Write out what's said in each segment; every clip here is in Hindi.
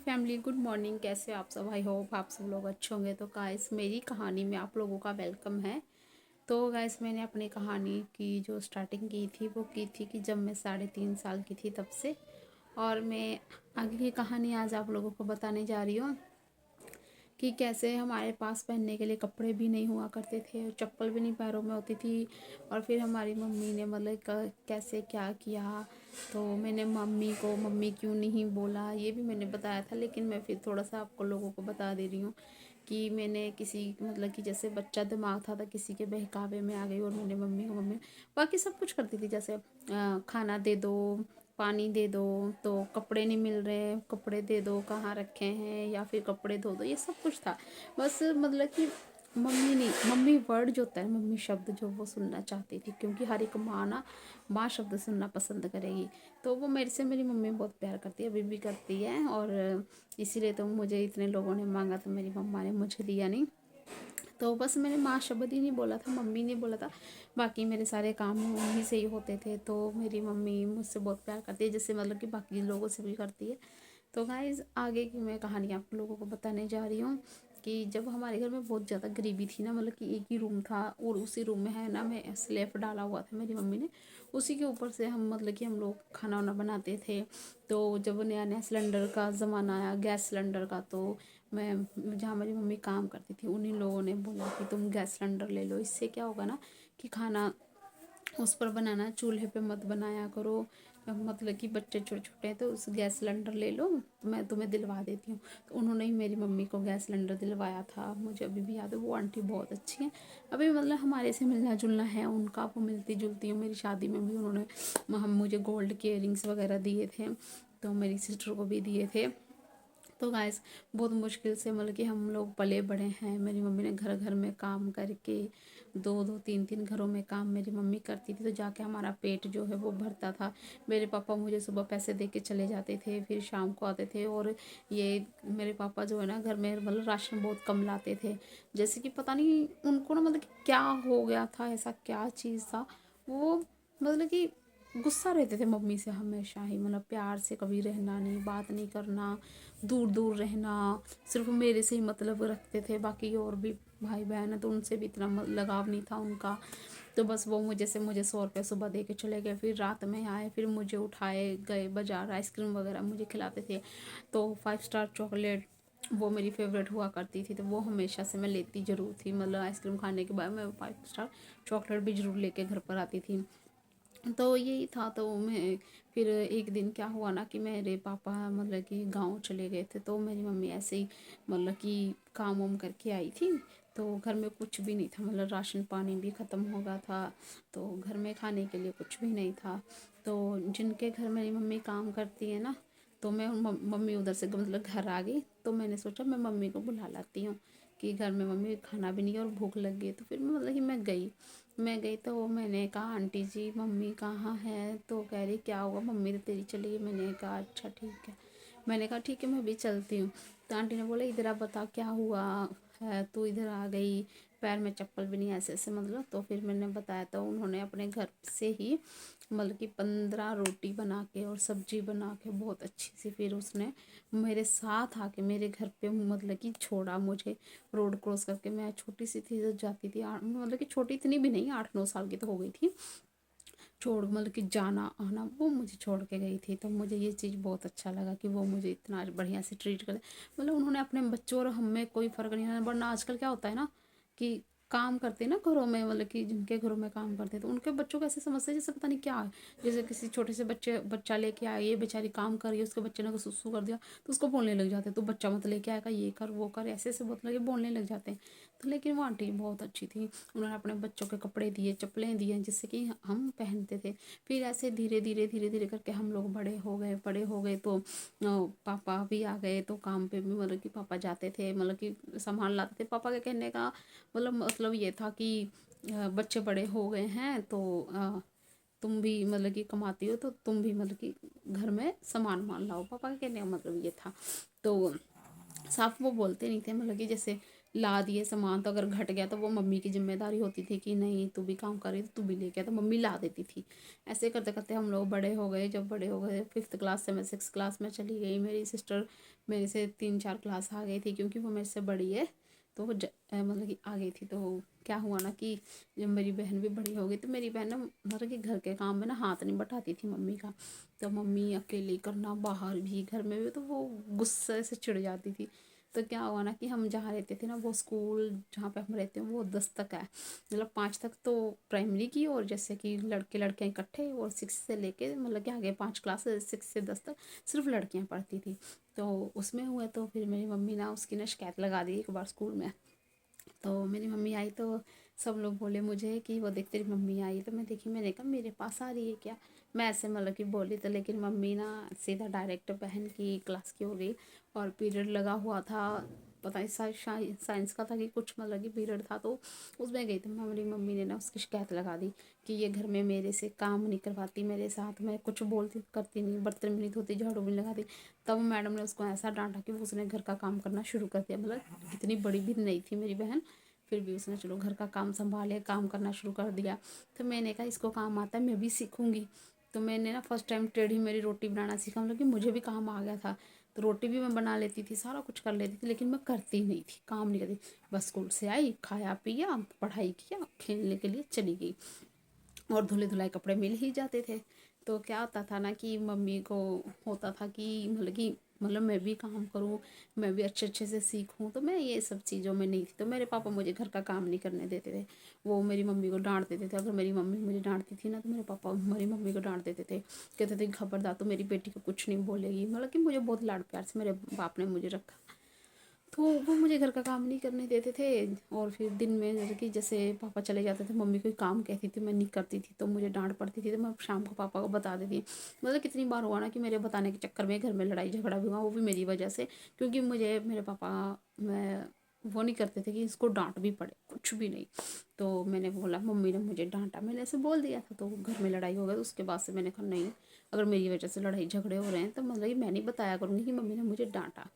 Family, good morning. कैसे हो आप सब? आई होप आप सब लोग अच्छे होंगे। तो गाइस, मेरी कहानी में आप लोगों का वेलकम है। तो गाइस, मैंने अपनी कहानी की जो स्टार्टिंग की थी वो की थी कि जब मैं 3.5 साल की थी तब से। और मैं आगे की कहानी आज आप लोगों को बताने जा रही हूँ कि कैसे हमारे पास पहनने के लिए कपड़े भी नहीं हुआ करते थे और चप्पल भी नहीं पैरों में होती थी। और फिर हमारी मम्मी ने मतलब कैसे क्या किया। तो मैंने मम्मी क्यों नहीं बोला ये भी मैंने बताया था, लेकिन मैं फिर थोड़ा सा आपको लोगों को बता दे रही हूँ कि मैंने किसी मतलब कि जैसे बच्चा दिमाग था किसी के बहकावे में आ गई और मैंने मम्मी बाकी सब कुछ करती थी। जैसे खाना दे दो, पानी दे दो, तो कपड़े नहीं मिल रहे, कपड़े दे दो, कहाँ रखे हैं, या फिर कपड़े धो दो, ये सब कुछ था। बस मतलब कि मम्मी नहीं, मम्मी वर्ड जो होता है, मम्मी शब्द जो वो सुनना चाहती थी, क्योंकि हर एक माँ ना माँ शब्द सुनना पसंद करेगी। तो वो मेरे से मेरी मम्मी बहुत प्यार करती है, अभी भी करती है। और इसीलिए तो मुझे इतने लोगों ने मांगा तो मेरी मम्मा ने मुझे दिया नहीं। तो बस मैंने माँ शब्द ही नहीं बोला था, मम्मी ने बोला था। बाकी मेरे सारे काम मम्मी से ही होते थे। तो मेरी मम्मी मुझसे बहुत प्यार करती है, जैसे मतलब कि बाकी लोगों से भी करती है। तो गाइस, आगे की मैं कहानी आप लोगों को बताने जा रही हूँ कि जब हमारे घर में बहुत ज़्यादा गरीबी थी ना, मतलब कि एक ही रूम था और उसी रूम में है ना, मैं स्लैब डाला हुआ था मेरी मम्मी ने, उसी के ऊपर से हम मतलब कि हम लोग खाना वाना बनाते थे। तो जब नया नया सिलेंडर का ज़माना आया, गैस सिलेंडर का, तो मैं जहाँ मेरी मम्मी काम करती थी उन्हीं लोगों ने बोला कि तुम गैस सिलेंडर ले लो, इससे क्या होगा ना कि खाना उस पर बनाना, चूल्हे पे मत बनाया करो। मतलब कि बच्चे छोटे छोटे हैं तो उस गैस सिलेंडर ले लो, तो मैं तुम्हें दिलवा देती हूँ। तो उन्होंने ही मेरी मम्मी को गैस सिलेंडर दिलवाया था। मुझे अभी भी याद है, वो आंटी बहुत अच्छी है। अभी मतलब हमारे से मिलना जुलना है उनका, वो मिलती जुलती हूँ। मेरी शादी में भी उन्होंने हम मुझे गोल्ड के इयरिंग्स वगैरह दिए थे, तो मेरी सिस्टर को भी दिए थे। तो गाइस, बहुत मुश्किल से मतलब कि हम लोग पले बड़े हैं। मेरी मम्मी ने घर घर में काम करके, दो दो तीन तीन घरों में काम मेरी मम्मी करती थी, तो जाके हमारा पेट जो है वो भरता था। मेरे पापा मुझे सुबह पैसे दे के चले जाते थे, फिर शाम को आते थे। और ये मेरे पापा जो है ना, घर में मतलब राशन बहुत कम लाते थे। जैसे कि पता नहीं उनको ना मतलब कि क्या हो गया था, ऐसा क्या चीज़ था वो, मतलब कि गुस्सा रहते थे मम्मी से हमेशा ही। मतलब प्यार से कभी रहना नहीं, बात नहीं करना, दूर दूर रहना, सिर्फ मेरे से ही मतलब रखते थे। बाकी और भी भाई बहन है तो उनसे भी इतना लगाव नहीं था उनका। तो बस वो मुझे 100 रुपये सुबह दे के चले गए, फिर रात में आए, फिर मुझे उठाए गए बाजार, आइसक्रीम वगैरह मुझे खिलाते थे। तो 5 स्टार चॉकलेट वो मेरी फेवरेट हुआ करती थी, तो वो हमेशा से मैं लेती ज़रूर थी। मतलब आइसक्रीम खाने के बाद मैं 5 स्टार चॉकलेट भी ज़रूर लेके घर पर आती थी। तो यही था। तो मैं फिर एक दिन क्या हुआ ना कि मेरे पापा मतलब कि गांव चले गए थे, तो मेरी मम्मी ऐसे ही मतलब कि काम वाम करके आई थी। तो घर में कुछ भी नहीं था, मतलब राशन पानी भी ख़त्म हो गया था, तो घर में खाने के लिए कुछ भी नहीं था। तो जिनके घर मेरी मम्मी काम करती है ना, तो मैं मम्मी उधर से मतलब घर आ गई। तो मैंने सोचा मैं मम्मी को बुला लाती हूँ कि घर में मम्मी खाना भी नहीं है और भूख लग गई। तो फिर मतलब कि मैं गई तो मैंने कहा आंटी जी मम्मी कहाँ है? तो कह रही क्या हुआ, मम्मी तो तेरी चली गई। मैंने कहा अच्छा ठीक है। मैंने कहा ठीक है मैं भी चलती हूँ। तो आंटी ने बोला इधर आ, बता क्या हुआ है, तू इधर आ गई, पैर में चप्पल भी नहीं, ऐसे ऐसे मतलब। तो फिर मैंने बताया, तो उन्होंने अपने घर से ही मतलब कि 15 रोटी बना के और सब्जी बना के बहुत अच्छी सी, फिर उसने मेरे साथ आके मेरे घर पे मतलब कि छोड़ा मुझे। रोड क्रॉस करके, मैं छोटी सी थी जब जाती थी, मतलब कि छोटी इतनी भी नहीं, 8-9 साल की तो हो गई थी। छोड़ मतलब कि जाना आना वो मुझे छोड़ के गई थी। तो मुझे ये चीज़ बहुत अच्छा लगा कि वो मुझे इतना बढ़िया से ट्रीट करे। मतलब उन्होंने अपने बच्चों और हम में कोई फ़र्क नहीं है। वरना आजकल क्या होता है ना कि काम करते हैं ना घरों में, मतलब कि जिनके घरों में काम करते हैं तो उनके बच्चों को ऐसे समझते हैं जैसे पता नहीं क्या है। जैसे किसी छोटे से बच्चा लेके आए, ये बेचारी काम कर रही है, उसके बच्चे ने सुसु कर दिया तो उसको बोलने लग जाते हैं, तो बच्चा मत लेके आएगा, ये कर वो कर, ऐसे ऐसे बहुत लगे बोलने लग जाते हैं। तो लेकिन वो आंटी बहुत अच्छी थी, उन्होंने अपने बच्चों के कपड़े दिए, चप्पलें दिए, जिससे कि हम पहनते थे। फिर ऐसे धीरे धीरे धीरे धीरे करके हम लोग बड़े हो गए। तो पापा भी आ गए, तो काम पे भी मतलब कि पापा जाते थे, मतलब कि सामान लाते थे। पापा के कहने का मतलब ये था कि बच्चे बड़े हो गए हैं तो तुम भी मतलब कि कमाती हो, तो तुम भी मतलब कि घर में सामान मान लाओ। पापा का कहने का मतलब ये था। तो साफ वो बोलते नहीं थे, मतलब कि जैसे ला दिए सामान, तो अगर घट गया तो वो मम्मी की जिम्मेदारी होती थी कि नहीं तू भी काम कर रही तो तू भी लेके आ, तो मम्मी ला देती थी। ऐसे करते करते हम लोग बड़े हो गए। जब बड़े हो गए 5th क्लास से मैं 6th क्लास में चली गई। मेरी सिस्टर मेरे से 3-4 क्लास आ गई थी, क्योंकि वो मेरे से बड़ी है, तो वो मतलब कि आ गई थी। तो क्या हुआ ना कि जब मेरी बहन भी बड़ी हो गई, तो मेरी बहन ना मतलब कि घर के काम में ना हाथ नहीं बटाती थी मम्मी का। तो मम्मी अकेले करना, बाहर भी घर में भी, तो वो गुस्से से चिढ़ जाती थी। तो क्या हुआ ना कि हम जहाँ रहते थे ना, वो स्कूल जहाँ पे हम रहते हैं वो 10 तक है, मतलब 5 तक तो प्राइमरी की, और जैसे कि लड़के लड़कियाँ इकट्ठे, और 6 से लेके मतलब कि आगे 5 क्लास 6 से 10 तक सिर्फ लड़कियाँ पढ़ती थी। तो उसमें हुआ, तो फिर मेरी मम्मी ना उसकी ना शिकायत लगा दी एक बार स्कूल में। तो मेरी मम्मी आई तो सब लोग बोले मुझे कि वो देख तेरी मम्मी आई। तो मैं देखी, मैंने कहा मेरे पास आ रही है क्या, मैं ऐसे मतलब कि बोली। तो लेकिन मम्मी ना सीधा डायरेक्ट बहन की क्लास की हो गई, और पीरियड लगा हुआ था, पता नहीं साइंस का था कि कुछ मतलब कि पीरियड था, तो उसमें गई। तो मेरी मम्मी ने ना उसकी शिकायत लगा दी कि ये घर में मेरे से काम नहीं करवाती, मेरे साथ में कुछ बोलती करती नहीं, बर्तन भी नहीं धोती, झाड़ू भी नहीं लगाती। तब मैडम ने उसको ऐसा डांटा कि उसने घर का काम करना शुरू कर दिया। मतलब इतनी बड़ी भी नहीं थी मेरी बहन, फिर भी उसने चलो घर का काम संभाले, काम करना शुरू कर दिया। तो मैंने कहा इसको काम आता है, मैं भी सीखूंगी। तो मैंने ना फर्स्ट टाइम टेढ़ी मेरी रोटी बनाना सीखा, मतलब कि मुझे भी काम आ गया था। तो रोटी भी मैं बना लेती थी, सारा कुछ कर लेती थी, लेकिन मैं करती नहीं थी, काम नहीं करती। बस स्कूल से आई, खाया पिया, पढ़ाई किया, खेलने के लिए चली गई, और धुले धुलाए कपड़े मिल ही जाते थे। तो क्या होता था ना कि मम्मी को होता था कि मतलब मैं भी काम करूँ, मैं भी अच्छे अच्छे से सीखूँ। तो मैं ये सब चीज़ों में नहीं थी। तो मेरे पापा मुझे घर का काम नहीं करने देते थे, वो मेरी मम्मी को डांट देते थे। अगर मेरी मम्मी मुझे डांटती थी ना, तो मेरे पापा मेरी मम्मी को डांट देते थे, कहते थे खबरदार तो मेरी बेटी को कुछ नहीं बोलेगी। मतलब कि मुझे बहुत लाड प्यार से मेरे बाप ने मुझे रखा। तो वो मुझे घर का काम नहीं करने देते थे। और फिर दिन में जैसे कि जैसे पापा चले जाते थे, मम्मी कोई काम कहती थी मैं नहीं करती थी, तो मुझे डांट पड़ती थी। तो मैं शाम को पापा को बता देती। मतलब कितनी बार हुआ ना कि मेरे बताने के चक्कर में घर में लड़ाई झगड़ा भी हुआ, वो भी मेरी वजह से, क्योंकि मुझे मेरे पापा मैं वो नहीं करते थे कि इसको डांट भी पड़े, कुछ भी नहीं। तो मैंने बोला, मम्मी ने मुझे डांटा, मैंने ऐसे बोल दिया था, तो घर में लड़ाई हो गई। तो उसके बाद से मैंने कहा नहीं, अगर मेरी वजह से लड़ाई झगड़े हो रहे हैं तो मतलब कि मैं नहीं बताया करूँगी कि मम्मी ने मुझे डांटा।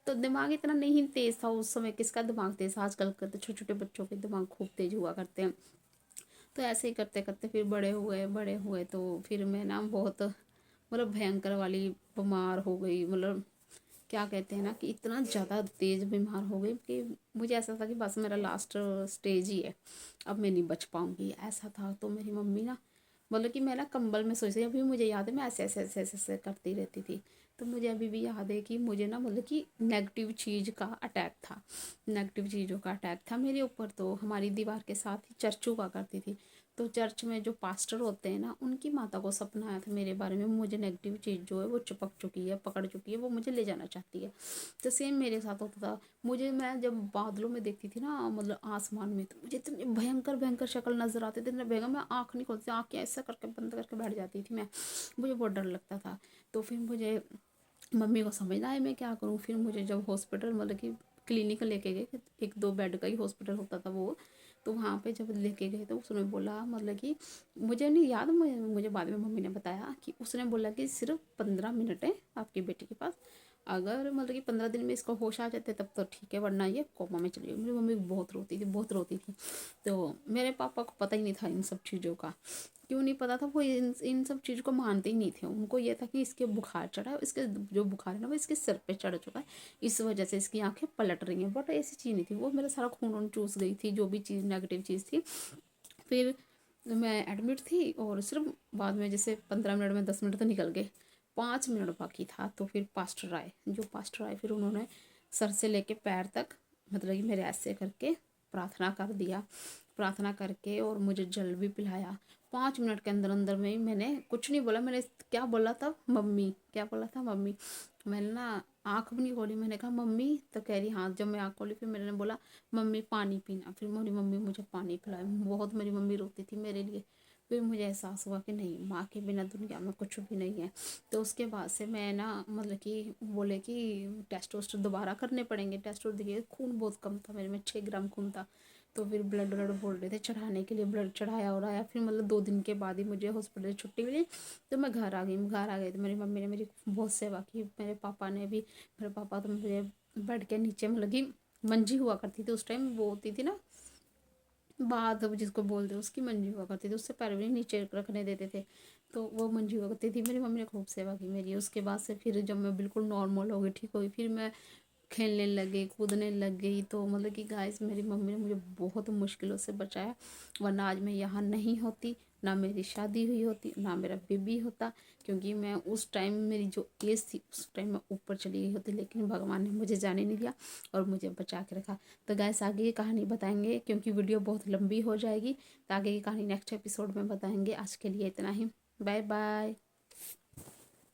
तो दिमाग इतना नहीं तेज था उस समय, किसका दिमाग तेज था, आजकल के तो छोटे छोटे बच्चों के दिमाग खूब तेज हुआ करते हैं। तो ऐसे ही करते करते फिर बड़े हुए तो फिर मैं ना बहुत मतलब भयंकर वाली बीमार हो गई। मतलब क्या कहते हैं ना कि इतना ज़्यादा तेज़ बीमार हो गई कि मुझे ऐसा था कि बस मेरा लास्ट स्टेज ही है, अब मैं नहीं बच पाऊँगी, ऐसा था। तो मेरी मम्मी ना मतलब कि मैं ना कंबल में सोई थी, अभी मुझे याद है मैं ऐसे ऐसे ऐसे ऐसे ऐसे करती रहती थी। तो मुझे अभी भी याद है कि मुझे ना मतलब कि नेगेटिव चीज़ का अटैक था, नेगेटिव चीज़ों का अटैक था मेरे ऊपर। तो हमारी दीवार के साथ ही चर्च हुआ करती थी। तो चर्च में जो पास्टर होते हैं ना, उनकी माता को सपना आया था मेरे बारे में, मुझे नेगेटिव चीज़ जो है वो चिपक चुकी है, पकड़ चुकी है, वो मुझे ले जाना चाहती है। तो सेम मेरे साथ होता था। मुझे मैं जब बादलों में देखती थी ना, मतलब आसमान में, तो मुझे इतने भयंकर भयंकर शक्ल नजर आते थे, इतने भयंकर, मैं आँख नहीं खोलती, आँखें ऐसा करके बंद करके बैठ जाती थी मैं, मुझे बहुत डर लगता था। तो फिर मुझे मम्मी को समझ ना आया मैं क्या करूँ। फिर मुझे जब हॉस्पिटल मतलब कि क्लिनिक लेके गए, 1-2 बेड का ही हॉस्पिटल होता था वो, तो वहाँ पे जब लेके गए तो उसने बोला मतलब कि मुझे नहीं याद, मुझे बाद में मम्मी ने बताया कि उसने बोला कि सिर्फ 15 मिनट है आपकी बेटी के पास, अगर मतलब कि 15 दिन में इसको होश आ जाते तब तो ठीक है, वरना ये कोमा में चली गई। मेरी मम्मी बहुत रोती थी, बहुत रोती थी। तो मेरे पापा को पता ही नहीं था इन सब चीज़ों का। क्यों नहीं पता था, वो इन सब चीज़ को मानते ही नहीं थे। उनको ये था कि इसके बुखार चढ़ा है, इसके जो बुखार है ना वो इसके सिर पे चढ़ चुका है, इस वजह से इसकी आंखें पलट रही हैं। बट ऐसी चीज़ नहीं थी, वो मेरा सारा खून वून चूस गई थी, जो भी चीज़ नेगेटिव चीज़ थी। फिर मैं एडमिट थी, और सिर्फ बाद में जैसे 15 मिनट में 10 मिनट तो निकल गए, 5 मिनट बाकी था। तो फिर पास्टर आए, फिर उन्होंने सर से लेके पैर तक मतलब कि मेरे ऐसे करके प्रार्थना कर दिया, प्रार्थना करके और मुझे जल भी पिलाया। 5 मिनट के अंदर अंदर में ही मैंने कुछ नहीं बोला, मैंने क्या बोला था, मम्मी, क्या बोला था, मम्मी। मैंने ना आँख भी नहीं खोली, मैंने कहा मम्मी, तो कह रही हाँ। जब मैं आँख खोली फिर मैंने बोला मम्मी पानी पीना, फिर मेरी मम्मी मुझे पानी पिलाया। बहुत मेरी मम्मी रोती थी मेरे लिए। फिर मुझे एहसास हुआ कि नहीं, माँ के बिना दुनिया में कुछ भी नहीं है। तो उसके बाद से मैं ना मतलब कि बोले कि टेस्ट वोस्ट दोबारा करने पड़ेंगे। टेस्ट वोस्ट देखिए, खून बहुत कम था मेरे में, 6 ग्राम खून था। तो फिर ब्लड ब्लड बोल रहे थे चढ़ाने के लिए, ब्लड चढ़ाया और आया। फिर मतलब 2 दिन के बाद ही मुझे हॉस्पिटल छुट्टी मिली। तो मैं घर आ गई। तो मेरी मम्मी ने मेरी बहुत सेवा की, मेरे पापा ने भी। मेरे पापा तो मुझे बेड के नीचे में लगी मंजी हुआ करती थी उस टाइम, वो होती थी ना बात, जिसको बोलते हैं उसकी मंजी हुआ करती थी, उससे पैर भी नीचे रखने देते थे। तो वो मंजी हुआ करती थी, मेरी मम्मी ने खूब सेवा की मेरी। उसके बाद से फिर जब मैं बिल्कुल नॉर्मल हो गई, ठीक हो गई, फिर मैं खेलने लग गई, कूदने लग गई। तो मतलब कि गाइस मेरी मम्मी ने मुझे बहुत मुश्किलों से बचाया, वरना आज मैं यहाँ नहीं होती, ना मेरी शादी हुई होती, ना मेरा बेबी होता। क्योंकि मैं उस टाइम, मेरी जो एज थी उस टाइम मैं ऊपर चली गई होती, लेकिन भगवान ने मुझे जाने नहीं दिया और मुझे बचा के रखा। तो गाइस आगे की कहानी बताएंगे, क्योंकि वीडियो बहुत लंबी हो जाएगी, तो आगे की कहानी नेक्स्ट एपिसोड में बताएंगे। आज के लिए इतना ही, बाय बाय।